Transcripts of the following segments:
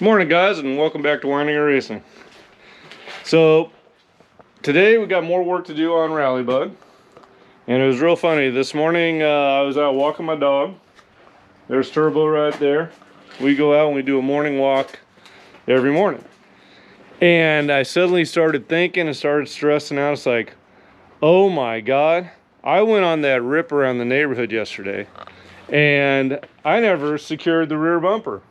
Morning guys, and welcome back to Winding and Racing. So today we got more work to do on Rallybug, and it was real funny. This morning I was out walking my dog. There's Turbo right there. We go out and we do a morning walk every morning, and I suddenly started thinking and started stressing out. It's like, oh my god, I went on that rip around the neighborhood yesterday and I never secured the rear bumper.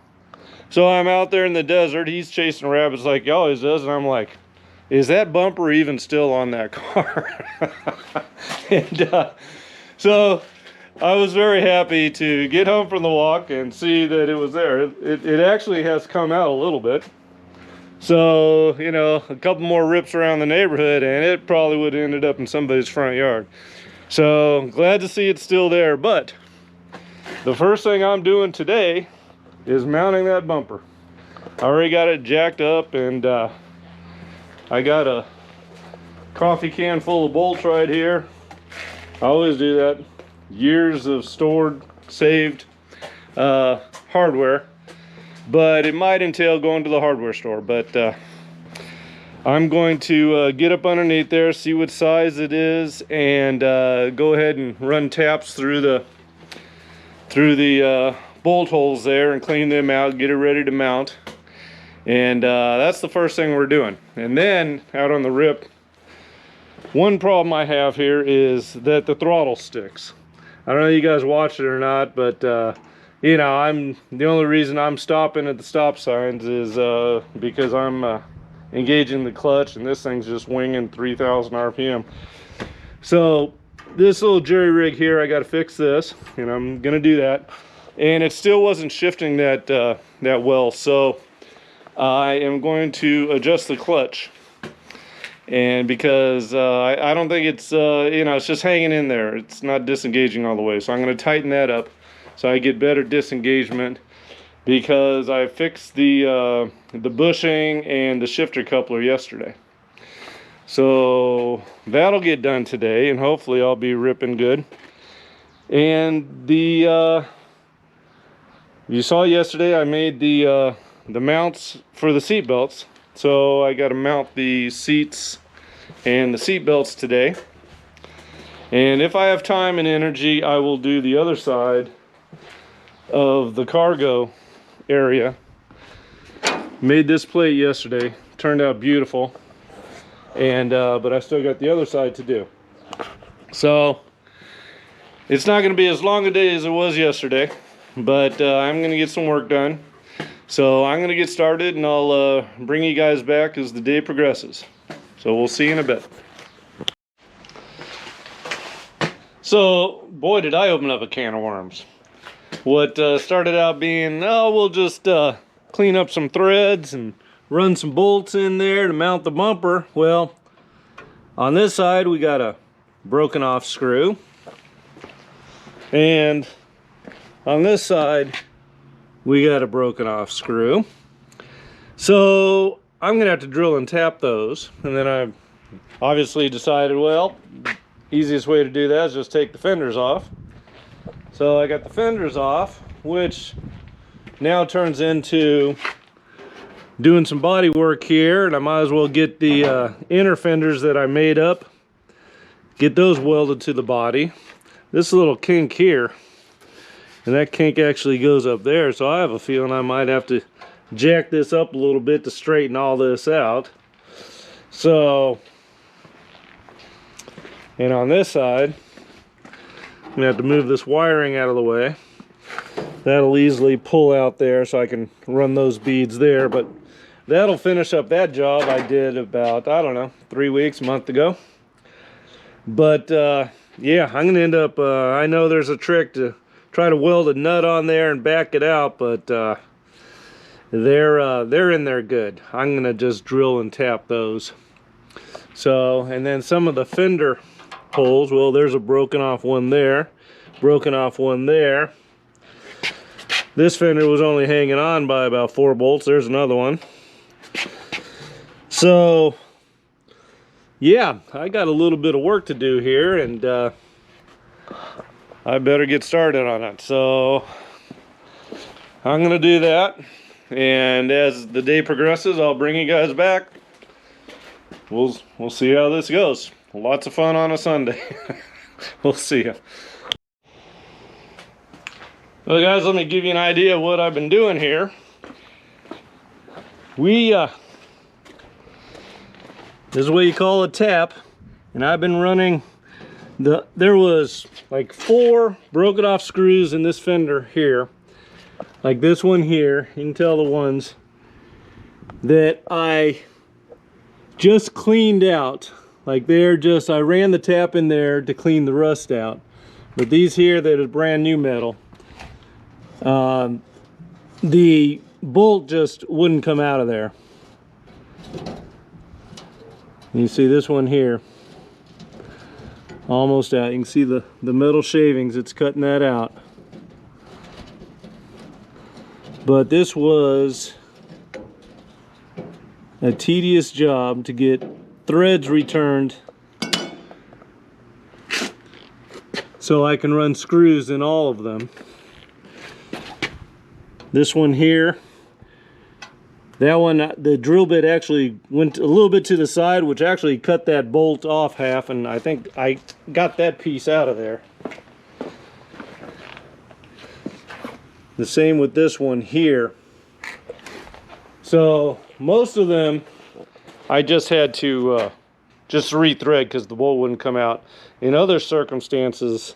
So I'm out there in the desert, he's chasing rabbits like he always does, and I'm like, is that bumper even still on that car? And so I was very happy to get home from the walk and see that it was there. It actually has come out a little bit. So, you know, a couple more rips around the neighborhood and it probably would have ended up in somebody's front yard. So glad to see it's still there, but the first thing I'm doing today is mounting that bumper. I already got it jacked up, and I got a coffee can full of bolts right here. I always do that. Years of stored, saved hardware, but it might entail going to the hardware store. But I'm going to get up underneath there, see what size it is, and go ahead and run taps through the bolt holes there and clean them out, get it ready to mount. And that's the first thing we're doing. And then out on the rip, one problem I have here is that the throttle sticks. I don't know if you guys watch it or not, but you know, the only reason I'm stopping at the stop signs is because I'm engaging the clutch, and this thing's just winging 3,000 RPM. So this little jerry rig here, I got to fix this, and I'm gonna do that. And it still wasn't shifting that well, so I am going to adjust the clutch. And because I don't think it's you know, it's just hanging in there, it's not disengaging all the way, so I'm going to tighten that up so I get better disengagement, because I fixed the bushing and the shifter coupler yesterday. So that'll get done today, and hopefully I'll be ripping good. And you saw yesterday I made the mounts for the seat belts, so I got to mount the seats and the seat belts today. And if I have time and energy, I will do the other side of the cargo area. Made this plate yesterday, turned out beautiful, and but I still got the other side to do. So it's not going to be as long a day as it was yesterday, but I'm going to get some work done. So I'm going to get started, and I'll bring you guys back as the day progresses. So we'll see you in a bit. So, boy, did I open up a can of worms. What started out being, oh, we'll just clean up some threads and run some bolts in there to mount the bumper. Well, on this side we got a broken off screw, and on this side we got a broken off screw. So I'm gonna have to drill and tap those, and then I obviously decided, well, easiest way to do that is just take the fenders off. So I got the fenders off, which now turns into doing some body work here, and I might as well get the inner fenders that I made up, get those welded to the body. This little kink here, and that kink actually goes up there, so I have a feeling I might have to jack this up a little bit to straighten all this out. So, and on this side, I'm gonna have to move this wiring out of the way. That'll easily pull out there so I can run those beads there, but that'll finish up that job I did about, I don't know, 3 weeks, a month ago. But yeah, I'm gonna end up, I know there's a trick to try to weld a nut on there and back it out, but they're in there good. I'm gonna just drill and tap those. So, and then some of the fender holes, well, there's a broken off one there, broken off one there. This fender was only hanging on by about 4 bolts. There's another one. So yeah, I got a little bit of work to do here, and I better get started on it. So I'm gonna do that, and as the day progresses, I'll bring you guys back. We'll see how this goes. Lots of fun on a Sunday. We'll see ya. Well, guys, let me give you an idea of what I've been doing here. This is what you call a tap, and I've been running there was like 4 broken off screws in this fender here, like this one here. You can tell the ones that I just cleaned out. Like I ran the tap in there to clean the rust out. But these here that is brand new metal, the bolt just wouldn't come out of there. You see this one here, almost out. You can see the metal shavings, it's cutting that out. But this was a tedious job to get threads returned so I can run screws in all of them. This one here, that one, the drill bit actually went a little bit to the side, which actually cut that bolt off half, and I think I got that piece out of there. The same with this one here. So most of them I just had to just rethread because the bolt wouldn't come out. In other circumstances,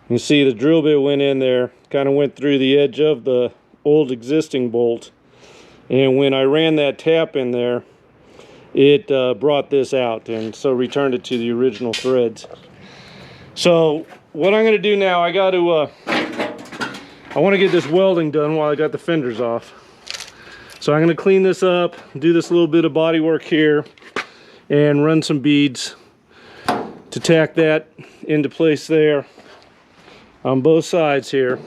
you see the drill bit went in there, kind of went through the edge of the old existing bolt, and when I ran that tap in there, it brought this out, and so returned it to the original threads. So what I'm going to do now, I want to get this welding done while I got the fenders off. So I'm going to clean this up, do this little bit of body work here, and run some beads to tack that into place there on both sides here.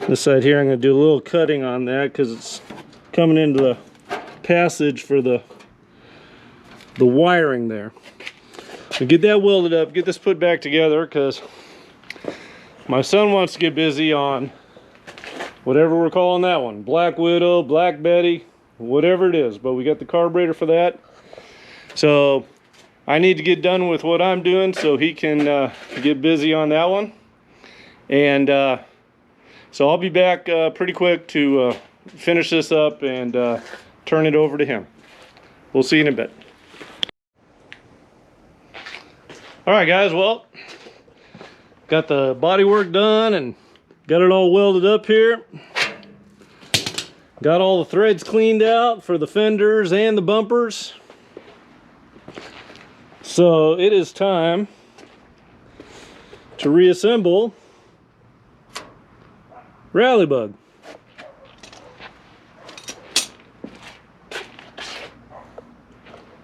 This side here, I'm going to do a little cutting on that because it's coming into the passage for the wiring there. So get that welded up, get this put back together, because my son wants to get busy on whatever we're calling that one, Black Widow, Black Betty, whatever it is. But we got the carburetor for that. So I need to get done with what I'm doing so he can get busy on that one. And so I'll be back pretty quick to finish this up and turn it over to him. We'll see you in a bit. All right, guys, well, got the body work done and got it all welded up here. Got all the threads cleaned out for the fenders and the bumpers. So it is time to reassemble Rallybug.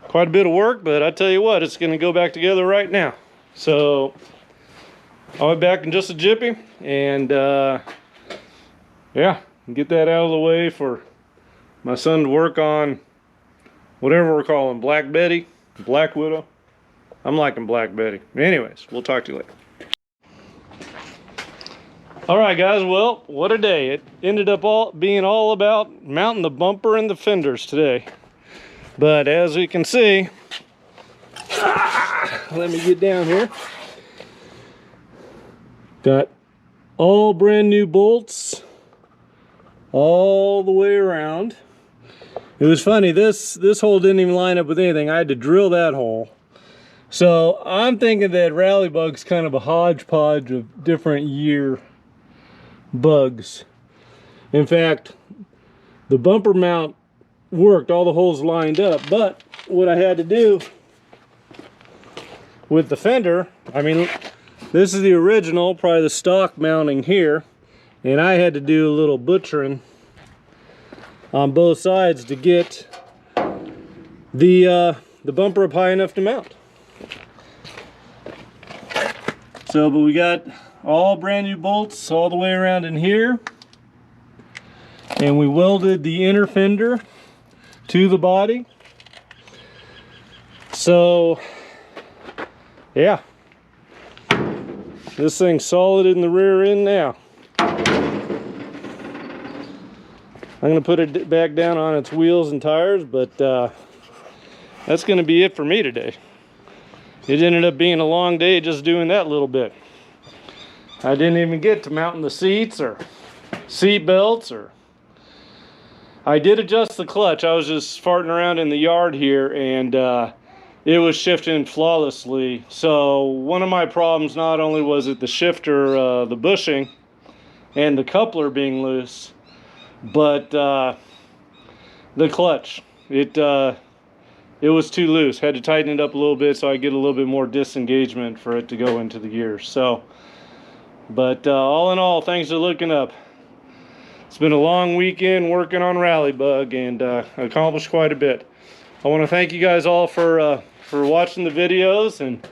Quite a bit of work, but I tell you what, it's going to go back together right now. So I'll be back in just a jiffy, and yeah, get that out of the way for my son to work on whatever we're calling Black Betty, Black Widow. I'm liking Black Betty. Anyways, we'll talk to you later. All right, guys, well, what a day. It ended up being all about mounting the bumper and the fenders today. But as we can see, let me get down here. Got all brand new bolts all the way around. It was funny, this hole didn't even line up with anything. I had to drill that hole. So I'm thinking that Rallybug's kind of a hodgepodge of different year bugs. In fact, the bumper mount worked, all the holes lined up, but what I had to do with the fender, I mean, this is the original, probably the stock mounting here, and I had to do a little butchering on both sides to get the bumper up high enough to mount. So, but we got all brand new bolts all the way around in here, and we welded the inner fender to the body. So yeah, this thing's solid in the rear end now. I'm gonna put it back down on its wheels and tires, but that's gonna be it for me today. It ended up being a long day just doing that little bit. I didn't even get to mounting the seats or seat belts, or I did adjust the clutch. I was just farting around in the yard here, and it was shifting flawlessly. So one of my problems, not only was it the shifter, the bushing, and the coupler being loose, but the clutch. It was too loose. Had to tighten it up a little bit so I get a little bit more disengagement for it to go into the gears. So, but all in all, things are looking up. It's been a long weekend working on Rallybug, and accomplished quite a bit. I want to thank you guys all for watching the videos and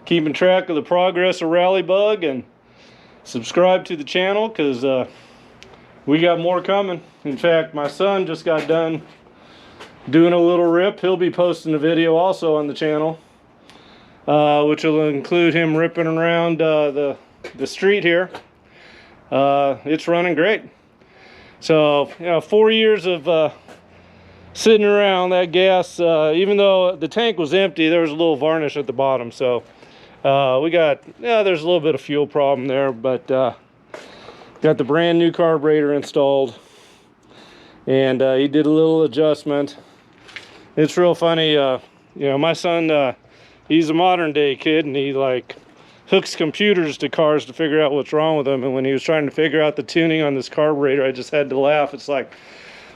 keeping track of the progress of Rallybug, and subscribe to the channel, because we got more coming. In fact, my son just got done doing a little rip. He'll be posting a video also on the channel, which will include him ripping around the street here. It's running great. So, you know, 4 years of sitting around, that gas, even though the tank was empty, there was a little varnish at the bottom. So we got, yeah, there's a little bit of fuel problem there, but got the brand new carburetor installed, and he did a little adjustment. It's real funny, you know, my son, he's a modern day kid, and he like hooks computers to cars to figure out what's wrong with them. And when he was trying to figure out the tuning on this carburetor, I just had to laugh. It's like,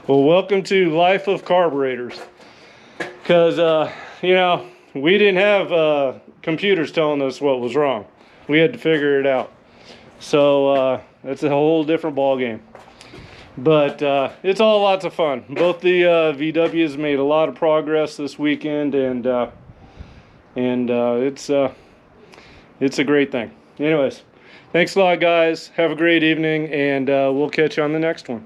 well, welcome to life of carburetors, because you know, we didn't have computers telling us what was wrong. We had to figure it out. So that's a whole different ball game. But it's all lots of fun. Both the VWs made a lot of progress this weekend, and it's a great thing. Anyways, thanks a lot, guys. Have a great evening, and we'll catch you on the next one.